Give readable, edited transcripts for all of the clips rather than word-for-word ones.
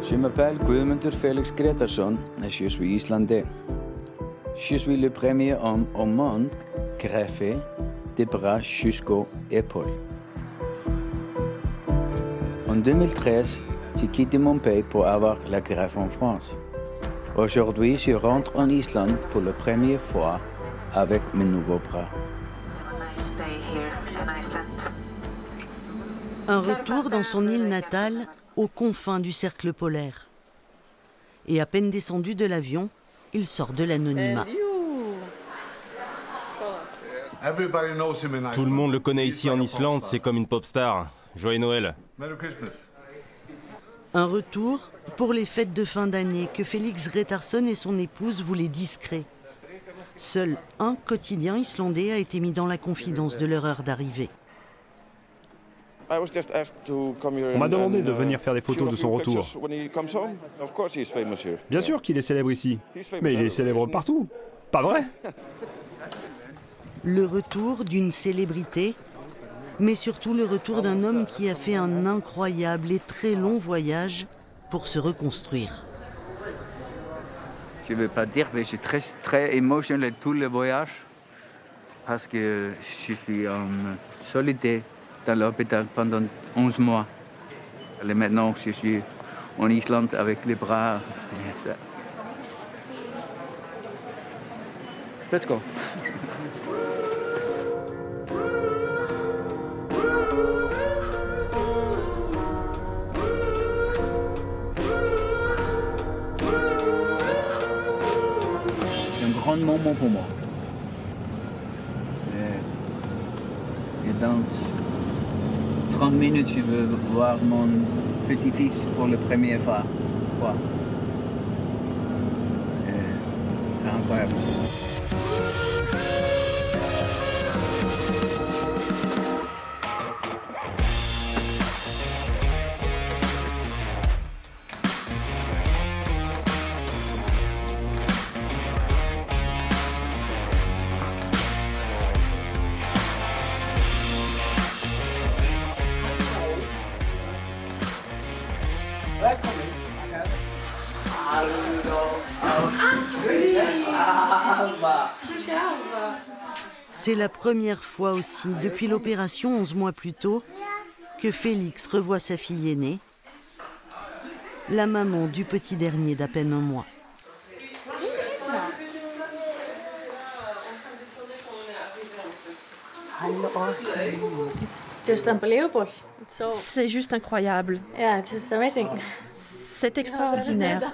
Je m'appelle Guðmundur Felix Gretarsson et je suis islandais. Je suis le premier homme au monde greffé des bras jusqu'aux épaules. En 2013, j'ai quitté mon pays pour avoir la greffe en France. Aujourd'hui, je rentre en Islande pour la première fois avec mes nouveaux bras. Un retour dans son île natale, aux confins du cercle polaire. Et à peine descendu de l'avion, il sort de l'anonymat. Tout le monde le connaît ici en Islande, c'est comme une pop star. Joyeux Noël. Un retour pour les fêtes de fin d'année que Felix Gretarsson et son épouse voulaient discret. Seul un quotidien islandais a été mis dans la confidence de leur heure d'arrivée. On m'a demandé de venir faire des photos de son retour. Bien sûr qu'il est célèbre ici, mais il est célèbre partout. Pas vrai? Le retour d'une célébrité, mais surtout le retour d'un homme qui a fait un incroyable et très long voyage pour se reconstruire. Je ne veux pas dire, mais je suis très émotionnel tout le voyage parce que je suis en solitaire dans l'hôpital pendant 11 mois. Et maintenant, je suis en Islande avec les bras. Let's go. C'est un grand moment pour moi. Et dans 30 minutes, je veux voir mon petit-fils pour la première fois. C'est incroyable. C'est la première fois aussi, depuis l'opération 11 mois plus tôt, que Félix revoit sa fille aînée, la maman du petit dernier d'à peine un mois. C'est juste incroyable. C'est extraordinaire.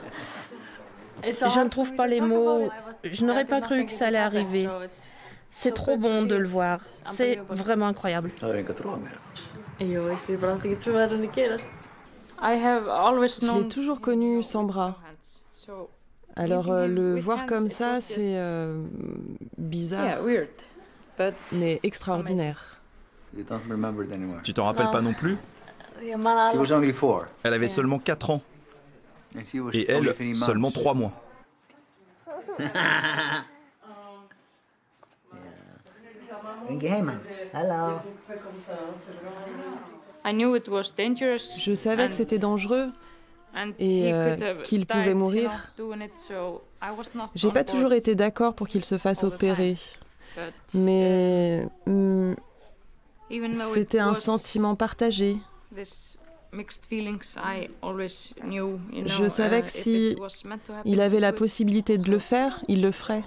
Je ne trouve pas les mots. Je n'aurais pas cru que ça allait arriver. C'est trop bon de le voir. C'est vraiment incroyable. Je l'ai toujours connu sans bras. Alors le voir comme ça, c'est bizarre, mais extraordinaire. Tu t'en rappelles pas non plus? Elle avait seulement 4 ans. Et elle, seulement 3 mois. Je savais que c'était dangereux et qu'il pouvait mourir. J'ai pas toujours été d'accord pour qu'il se fasse opérer, mais c'était un sentiment partagé. Je savais que si il avait la possibilité de le faire, il le ferait.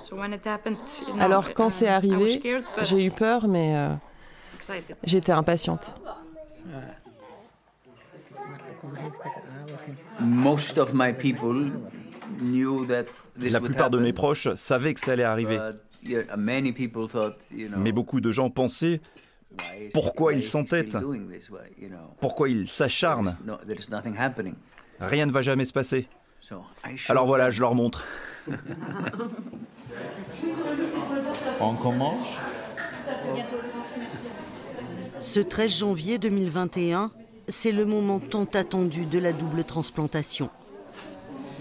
Alors quand c'est arrivé, j'ai eu peur, mais j'étais impatiente. La plupart de mes proches savaient que ça allait arriver. Mais beaucoup de gens pensaient: pourquoi il s'entête? Pourquoi il s'acharne? Rien ne va jamais se passer. Alors voilà, je leur montre. On commence. Ce 13 janvier 2021, c'est le moment tant attendu de la double transplantation.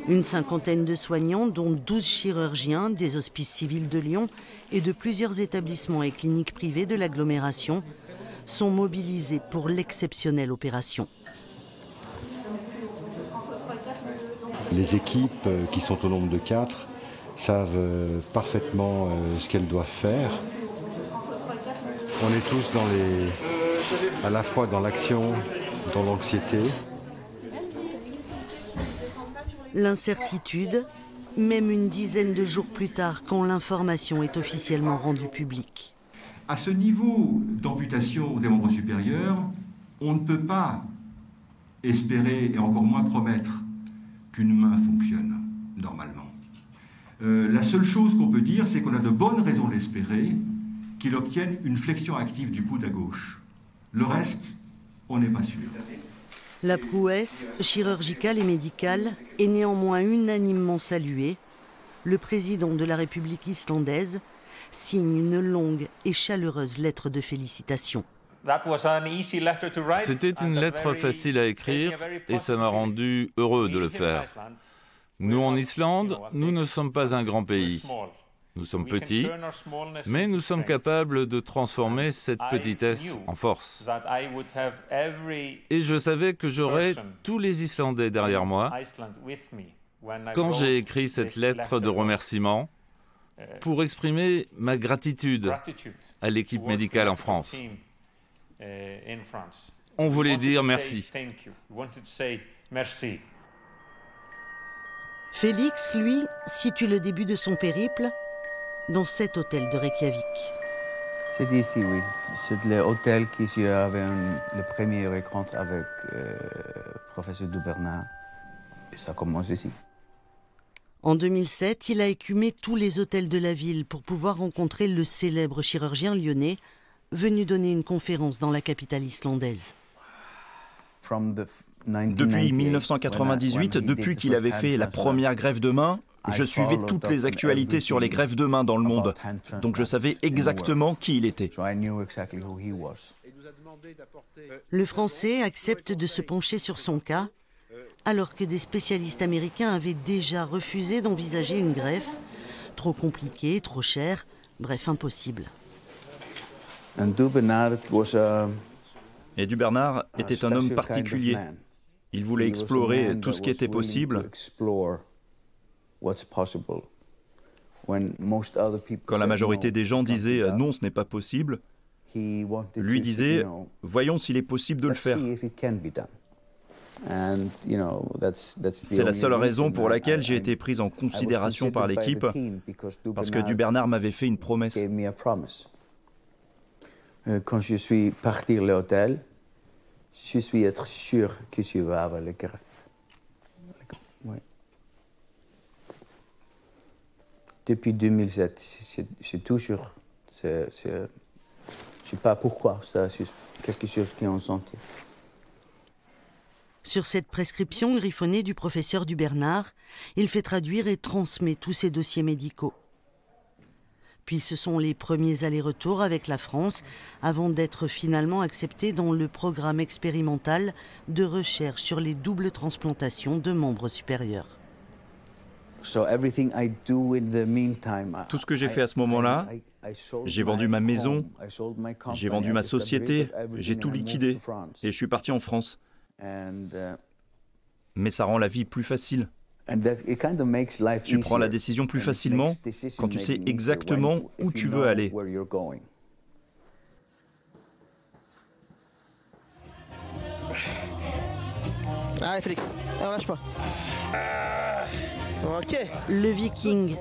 Une cinquantaine de soignants, dont 12 chirurgiens des hospices civils de Lyon et de plusieurs établissements et cliniques privées de l'agglomération, sont mobilisés pour l'exceptionnelle opération. Les équipes, qui sont au nombre de 4, savent parfaitement ce qu'elles doivent faire. On est tous à la fois dans l'action, dans l'anxiété. L'incertitude, même une dizaine de jours plus tard, quand l'information est officiellement rendue publique. À ce niveau d'amputation des membres supérieurs, on ne peut pas espérer et encore moins promettre qu'une main fonctionne normalement. La seule chose qu'on peut dire, c'est qu'on a de bonnes raisons d'espérer qu'il obtienne une flexion active du coude à gauche. Le reste, on n'est pas sûr. La prouesse chirurgicale et médicale est néanmoins unanimement saluée. Le président de la République islandaise signe une longue et chaleureuse lettre de félicitations. C'était une lettre facile à écrire et ça m'a rendu heureux de le faire. Nous, en Islande, nous ne sommes pas un grand pays. Nous sommes petits, mais nous sommes capables de transformer cette petitesse en force. Et je savais que j'aurais tous les Islandais derrière moi quand j'ai écrit cette lettre de remerciement pour exprimer ma gratitude à l'équipe médicale en France. On voulait dire merci. Félix, lui, situe le début de son périple dans cet hôtel de Reykjavik. C'est ici, oui. C'est l'hôtel qui avait le premier rencontre avec le professeur Dubernard. Et ça commence ici. En 2007, il a écumé tous les hôtels de la ville pour pouvoir rencontrer le célèbre chirurgien lyonnais venu donner une conférence dans la capitale islandaise. Depuis 1998, depuis qu'il avait fait la première greffe de main, je suivais toutes les actualités sur les greffes de main dans le monde. Donc je savais exactement qui il était. Le Français accepte de se pencher sur son cas, alors que des spécialistes américains avaient déjà refusé d'envisager une greffe. Trop compliquée, trop chère, bref, impossible. Et Dubernard était un homme particulier. Il voulait explorer tout ce qui était possible. Quand la majorité des gens disaient « non, ce n'est pas possible », lui disait « voyons s'il est possible de le faire ». C'est la seule raison pour laquelle j'ai été prise en considération par l'équipe, parce que Dubernard m'avait fait une promesse. Quand je suis parti de l'hôtel, je suis être sûr que tu vas avoir le greffe. Oui. Depuis 2007, c'est toujours... Je ne sais pas pourquoi, c'est quelque chose qu'on sentait. Sur cette prescription griffonnée du professeur Dubernard, il fait traduire et transmet tous ses dossiers médicaux. Puis ce sont les premiers allers-retours avec la France avant d'être finalement accepté dans le programme expérimental de recherche sur les doubles transplantations de membres supérieurs. Tout ce que j'ai fait à ce moment-là, j'ai vendu ma maison, j'ai vendu ma société, j'ai tout liquidé et je suis parti en France. Mais ça rend la vie plus facile. Tu prends la décision plus facilement quand tu sais exactement où tu veux aller. Allez Félix, on lâche pas. Ok. Le Viking,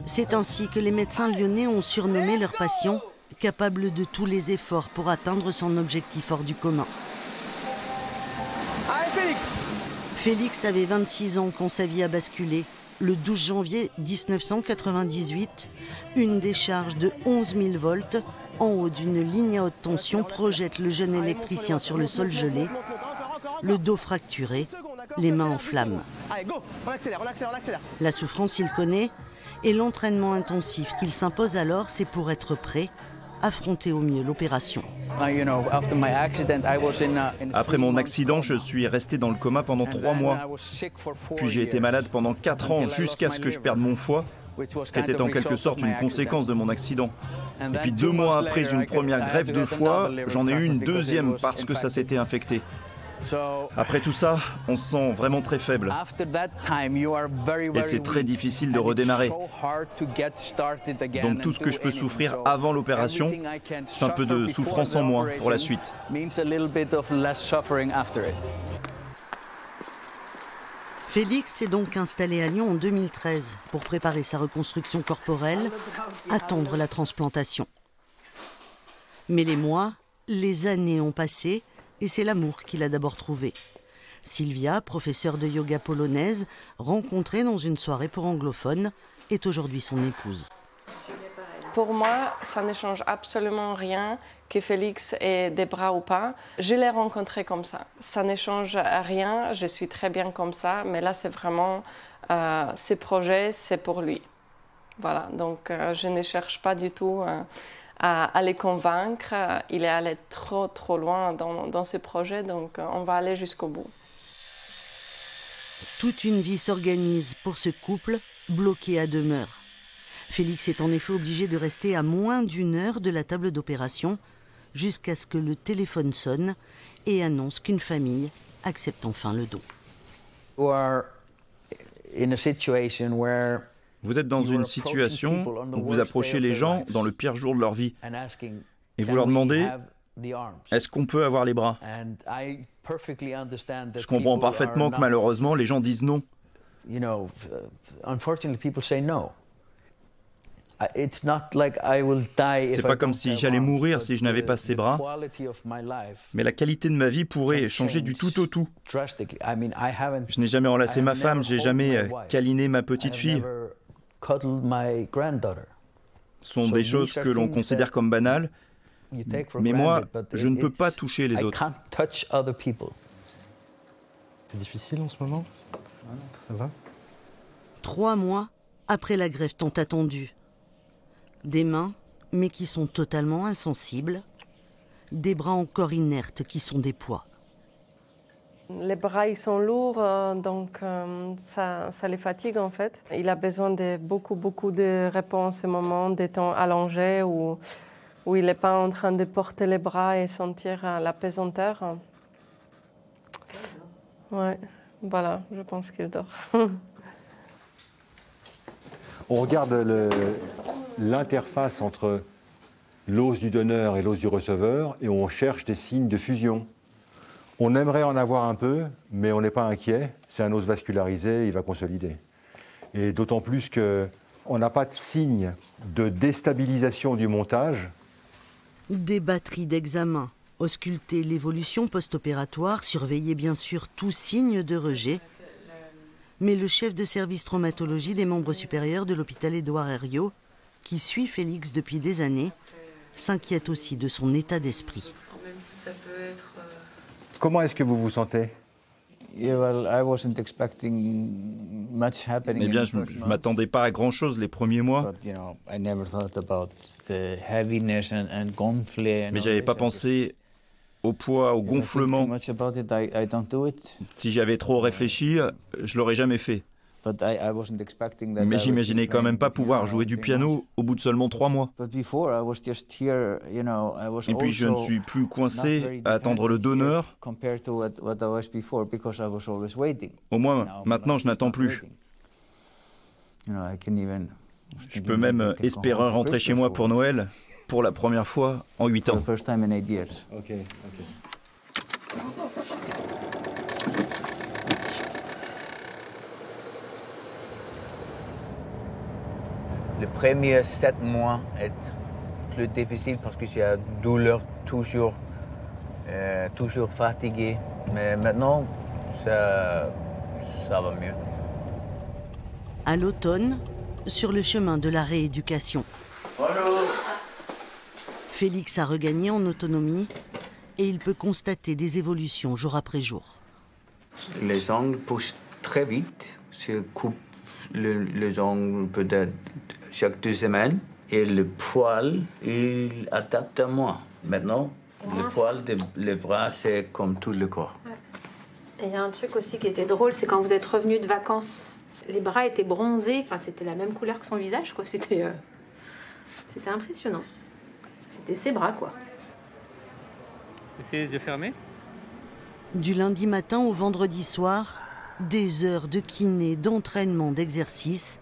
c'est ainsi que les médecins lyonnais ont surnommé leur patient, capable de tous les efforts pour atteindre son objectif hors du commun. Allez Félix! Félix avait 26 ans quand sa vie a basculé. Le 12 janvier 1998, une décharge de 11 000 volts en haut d'une ligne à haute tension projette le jeune électricien sur le sol gelé, le dos fracturé, les mains en flammes. Allez, go! On accélère. La souffrance, il connaît, et l'entraînement intensif qu'il s'impose alors, c'est pour être prêt, affronter au mieux l'opération. Après mon accident, je suis resté dans le coma pendant 3 mois. Puis j'ai été malade pendant 4 ans jusqu'à ce que je perde mon foie, ce qui était en quelque sorte une conséquence de mon accident. Et puis 2 mois après une première greffe de foie, j'en ai eu une deuxième parce que ça s'était infecté. Après tout ça, on se sent vraiment très faible. Et c'est très difficile de redémarrer. Donc tout ce que je peux souffrir avant l'opération, c'est un peu de souffrance en moins pour la suite. Félix s'est donc installé à Lyon en 2013 pour préparer sa reconstruction corporelle, attendre la transplantation. Mais les mois, les années ont passé et c'est l'amour qu'il a d'abord trouvé. Sylvia, professeure de yoga polonaise, rencontrée dans une soirée pour anglophones, est aujourd'hui son épouse. Pour moi, ça ne change absolument rien que Félix ait des bras ou pas. Je l'ai rencontré comme ça. Ça ne change rien, je suis très bien comme ça, mais là, c'est vraiment ses projets, c'est pour lui. Voilà, donc je ne cherche pas du tout à les convaincre. Il est allé trop loin dans ses projets, donc on va aller jusqu'au bout. Toute une vie s'organise pour ce couple bloqué à demeure. Félix est en effet obligé de rester à moins d'1 heure de la table d'opération jusqu'à ce que le téléphone sonne et annonce qu'une famille accepte enfin le don. Vous êtes dans une situation où vous approchez les gens dans le pire jour de leur vie et vous leur demandez « Est-ce qu'on peut avoir les bras ?» Je comprends parfaitement que malheureusement les gens disent non. C'est pas comme si j'allais mourir si je n'avais pas ces bras, mais la qualité de ma vie pourrait changer du tout au tout. Je n'ai jamais enlacé ma femme, j'ai jamais câliné ma petite fille. Ce sont des choses que l'on considère comme banales, mais moi, je ne peux pas toucher les autres. C'est difficile en ce moment? Ça va? 3 mois après la greffe tant attendue. Des mains, mais qui sont totalement insensibles. Des bras encore inertes qui sont des poids. Les bras, ils sont lourds, donc ça les fatigue en fait. Il a besoin de beaucoup de repos en ce moment, des temps allongés où il n'est pas en train de porter les bras et sentir la pesanteur. Ouais, voilà, je pense qu'il dort. On regarde l'interface entre l'os du donneur et l'os du receveur et on cherche des signes de fusion. On aimerait en avoir un peu, mais on n'est pas inquiet. C'est un os vascularisé, il va consolider. Et d'autant plus qu'on n'a pas de signe de déstabilisation du montage. Des batteries d'examen, ausculter l'évolution post-opératoire, surveiller bien sûr tout signe de rejet. Mais le chef de service traumatologie des membres supérieurs de l'hôpital Édouard Herriot, qui suit Félix depuis des années, s'inquiète aussi de son état d'esprit. Même si ça peut être... Comment est-ce que vous vous sentez? Eh bien, je ne m'attendais pas à grand-chose les premiers mois. Mais je n'avais pas pensé au poids, au gonflement. Si j'avais trop réfléchi, je ne l'aurais jamais fait. Mais j'imaginais quand même pas pouvoir jouer du piano au bout de seulement 3 mois. Et puis je ne suis plus coincé à attendre le donneur. Au moins, maintenant, je n'attends plus. Je peux même espérer rentrer chez moi pour Noël, pour la première fois en 8 ans. Les premiers 7 mois est plus difficile parce que j'ai une douleur toujours fatigué. Mais maintenant, ça va mieux. À l'automne, sur le chemin de la rééducation. Bonjour. Félix a regagné en autonomie et il peut constater des évolutions jour après jour. Les ongles poussent très vite. Je coupe les ongles peut-être chaque 2 semaines. Et le poil, il adapte à moi. Maintenant, le poil des bras, c'est comme tout le corps. Et il y a un truc aussi qui était drôle, c'est quand vous êtes revenu de vacances. Les bras étaient bronzés, enfin, c'était la même couleur que son visage, quoi. C'était impressionnant. C'était ses bras, quoi. Essayez les yeux fermés. Du lundi matin au vendredi soir, des heures de kiné, d'entraînement, d'exercice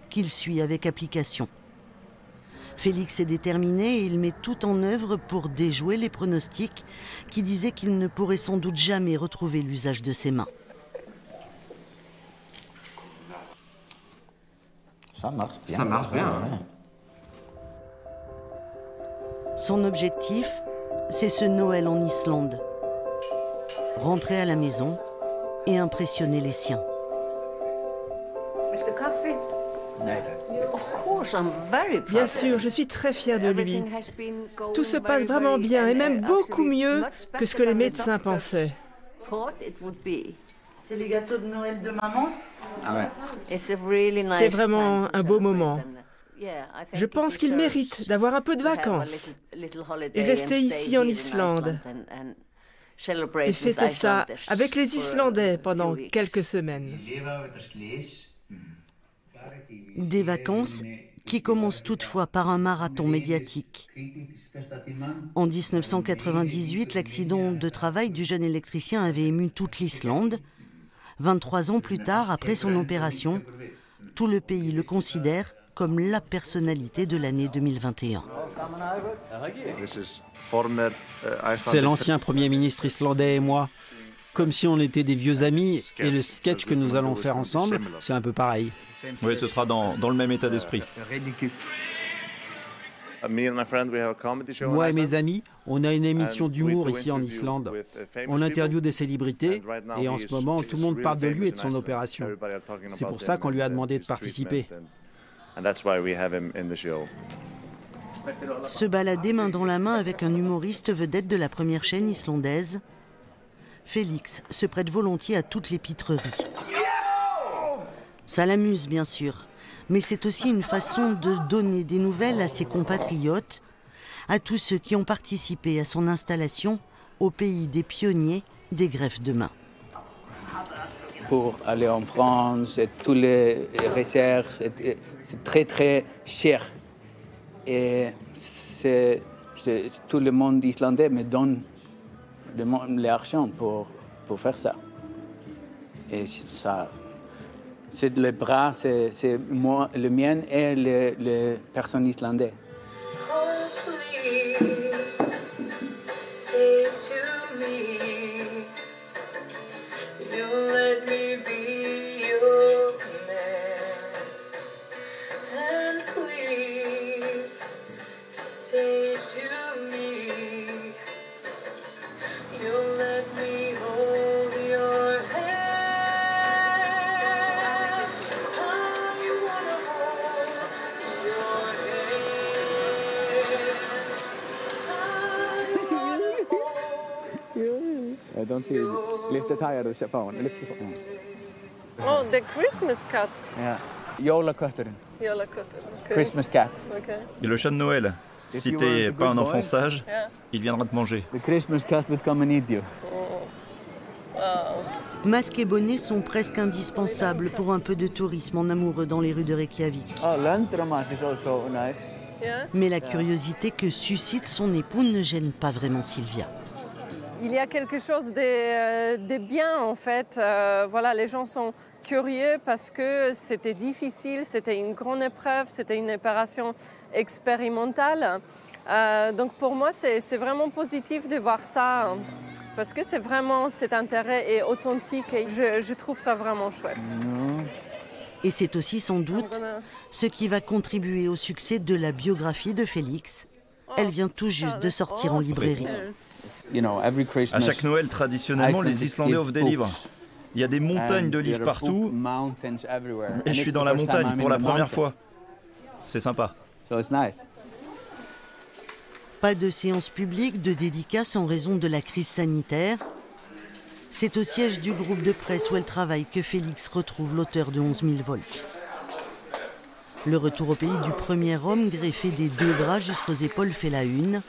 qu'il suit avec application. Félix est déterminé et il met tout en œuvre pour déjouer les pronostics qui disaient qu'il ne pourrait sans doute jamais retrouver l'usage de ses mains. Ça marche bien. Ça marche bien. Son objectif, c'est ce Noël en Islande. Rentrer à la maison et impressionner les siens. Bien sûr, je suis très fière de lui. Tout se passe vraiment bien et même beaucoup mieux que ce que les médecins pensaient. C'est les gâteaux de Noël de maman? C'est vraiment un beau moment. Je pense qu'il mérite d'avoir un peu de vacances et rester ici en Islande et fêter ça avec les Islandais pendant quelques semaines. Des vacances qui commencent toutefois par un marathon médiatique. En 1998, l'accident de travail du jeune électricien avait ému toute l'Islande. 23 ans plus tard, après son opération, tout le pays le considère comme la personnalité de l'année 2021. C'est l'ancien Premier ministre islandais et moi. Comme si on était des vieux amis, et le sketch que nous allons faire ensemble, c'est un peu pareil. Oui, ce sera dans le même état d'esprit. Moi et mes amis, on a une émission d'humour ici en Islande. On interviewe des célébrités et en ce moment, tout le monde parle de lui et de son opération. C'est pour ça qu'on lui a demandé de participer. Se balader main dans la main avec un humoriste vedette de la première chaîne islandaise, Félix se prête volontiers à toutes les pitreries. Ça l'amuse bien sûr, mais c'est aussi une façon de donner des nouvelles à ses compatriotes, à tous ceux qui ont participé à son installation au pays des pionniers des greffes de main. Pour aller en France, tous les recherches, c'est très très cher. Et tout le monde islandais me donne l'argent pour faire ça. Et ça, c'est le bras, c'est moi, le mien et les personnes islandaises. Don't see. Lift the tire of the phone. Lift the phone. Oh, the Christmas cat. Yeah. Jólakötturinn. Jólakötturinn. Okay. Christmas cat. Okay. Et le chat de Noël. Si t'es pas un enfant sage, il viendra te manger. The Christmas cat will come and eat you. Wow. Masques et bonnets sont presque indispensables pour un peu de tourisme en amoureux dans les rues de Reykjavik. Oh, l'entramat is also nice. Mais la curiosité que suscite son époux ne gêne pas vraiment Sylvia. Il y a quelque chose de bien en fait. Voilà, les gens sont curieux parce que c'était difficile, c'était une grande épreuve, c'était une opération expérimentale. Donc pour moi, c'est vraiment positif de voir ça parce que c'est vraiment cet intérêt est authentique et je trouve ça vraiment chouette. Et c'est aussi sans doute ce qui va contribuer au succès de la biographie de Félix. Elle vient tout juste de sortir en librairie. À chaque Noël, traditionnellement, les Islandais offrent des livres. Il y a des montagnes de livres partout. Et je suis dans la montagne pour la première fois. C'est sympa. Pas de séance publique de dédicace en raison de la crise sanitaire. C'est au siège du groupe de presse où elle travaille que Félix retrouve l'auteur de 11 000 volts. Le retour au pays du premier homme greffé des 2 bras jusqu'aux épaules fait la une.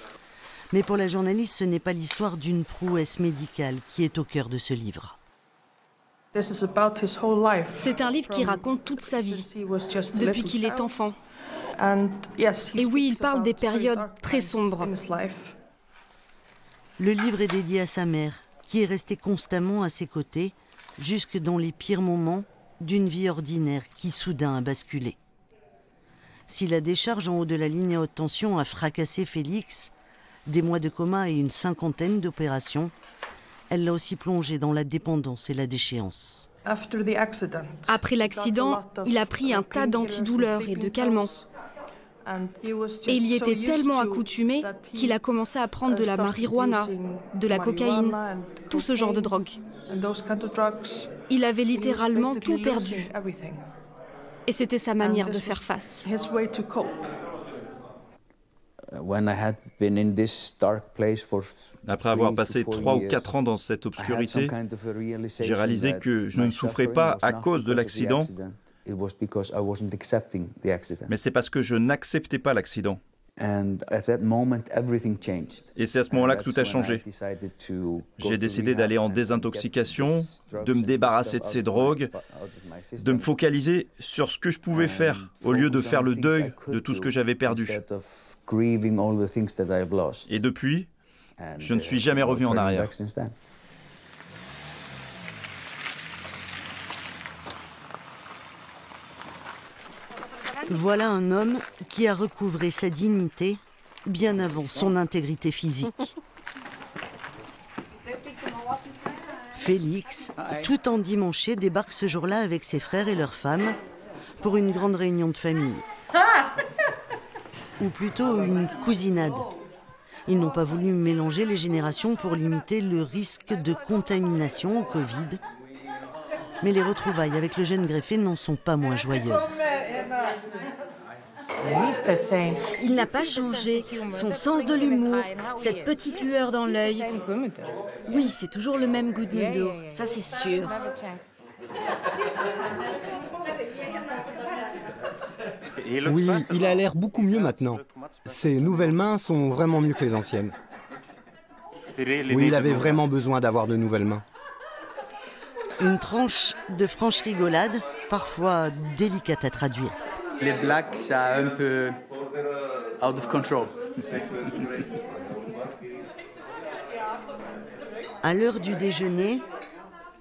Mais pour la journaliste, ce n'est pas l'histoire d'une prouesse médicale qui est au cœur de ce livre. C'est un livre qui raconte toute sa vie, depuis qu'il est enfant. Et oui, il parle des périodes très sombres. Le livre est dédié à sa mère, qui est resté constamment à ses côtés, jusque dans les pires moments d'une vie ordinaire qui soudain a basculé. Si la décharge en haut de la ligne à haute tension a fracassé Félix, des mois de coma et une 50aine d'opérations, elle l'a aussi plongé dans la dépendance et la déchéance. Après l'accident, il a pris un tas d'antidouleurs et de calmants. Et il y était tellement accoutumé qu'il a commencé à prendre de la marijuana, de la cocaïne, tout ce genre de drogue. Il avait littéralement tout perdu. Et c'était sa manière de faire face. Après avoir passé 3 ou 4 ans dans cette obscurité, j'ai réalisé que je ne souffrais pas à cause de l'accident, mais c'est parce que je n'acceptais pas l'accident. Et c'est à ce moment-là que tout a changé. J'ai décidé d'aller en désintoxication, de me débarrasser de ces drogues, de me focaliser sur ce que je pouvais faire, au lieu de faire le deuil de tout ce que j'avais perdu. Et depuis, je ne suis jamais revenu en arrière. Voilà un homme qui a recouvré sa dignité bien avant son intégrité physique. Félix, tout endimanché, débarque ce jour-là avec ses frères et leurs femmes pour une grande réunion de famille. Ou plutôt une cousinade. Ils n'ont pas voulu mélanger les générations pour limiter le risque de contamination au Covid. Mais les retrouvailles avec le jeune greffé n'en sont pas moins joyeuses. Il n'a pas changé, son sens de l'humour, cette petite lueur dans l'œil. Oui, c'est toujours le même goût de Mundo, ça c'est sûr. Oui, il a l'air beaucoup mieux maintenant. Ses nouvelles mains sont vraiment mieux que les anciennes. Oui, il avait vraiment besoin d'avoir de nouvelles mains. Une tranche de franche rigolade, parfois délicate à traduire. Les blagues, c'est un peu out of control. À l'heure du déjeuner,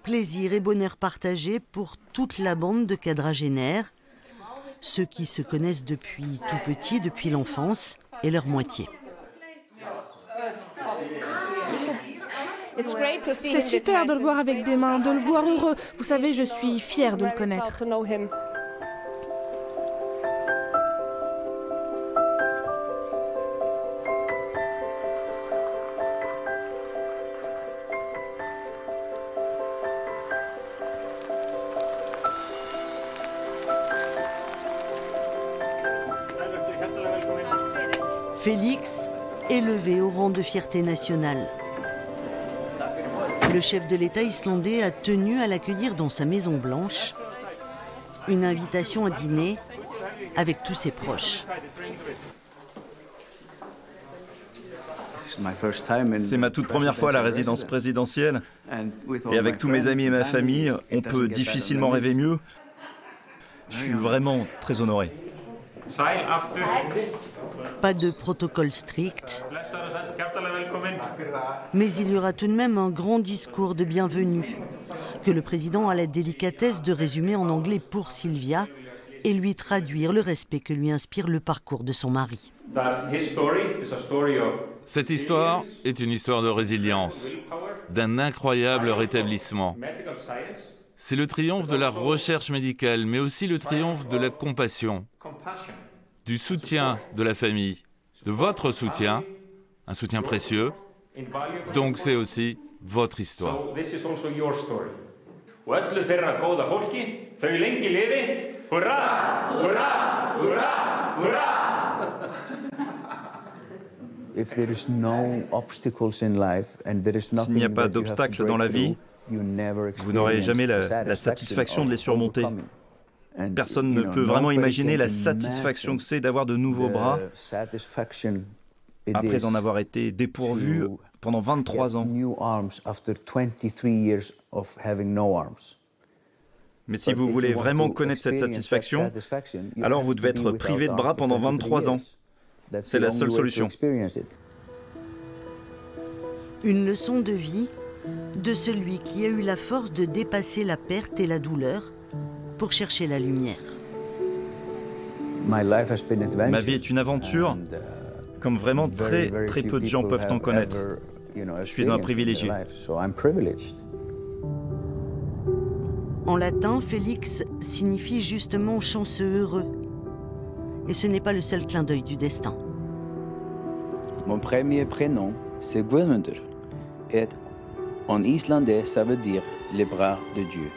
plaisir et bonheur partagés pour toute la bande de quadragénaires, ceux qui se connaissent depuis tout petit, depuis l'enfance, et leur moitié. C'est super de le voir avec des mains, de le voir heureux. Vous savez, je suis fière de le connaître. Félix, élevé au rang de fierté nationale. Le chef de l'État islandais a tenu à l'accueillir dans sa Maison Blanche. Une invitation à dîner avec tous ses proches. C'est ma toute première fois à la résidence présidentielle. Et avec tous mes amis et ma famille, on peut difficilement rêver mieux. Je suis vraiment très honoré. Pas de protocole strict, mais il y aura tout de même un grand discours de bienvenue que le président a la délicatesse de résumer en anglais pour Sylvia et lui traduire le respect que lui inspire le parcours de son mari. Cette histoire est une histoire de résilience, d'un incroyable rétablissement. C'est le triomphe de la recherche médicale, mais aussi le triomphe de la compassion, du soutien de la famille, de votre soutien, un soutien précieux. Donc c'est aussi votre histoire. S'il n'y a pas d'obstacles dans la vie, vous n'aurez jamais la satisfaction de les surmonter. Personne ne peut vraiment imaginer la satisfaction que c'est d'avoir de nouveaux bras après en avoir été dépourvu pendant 23 ans. Mais si vous voulez vraiment connaître cette satisfaction, alors vous devez être privé de bras pendant 23 ans. C'est la seule solution. Une leçon de vie de celui qui a eu la force de dépasser la perte et la douleur pour chercher la lumière. Ma vie est une aventure, comme vraiment très peu de gens peuvent en connaître. Je suis un privilégié. En latin, Félix signifie justement chanceux, heureux. Et ce n'est pas le seul clin d'œil du destin. Mon premier prénom, c'est Guðmundur. Et en islandais, ça veut dire les bras de Dieu.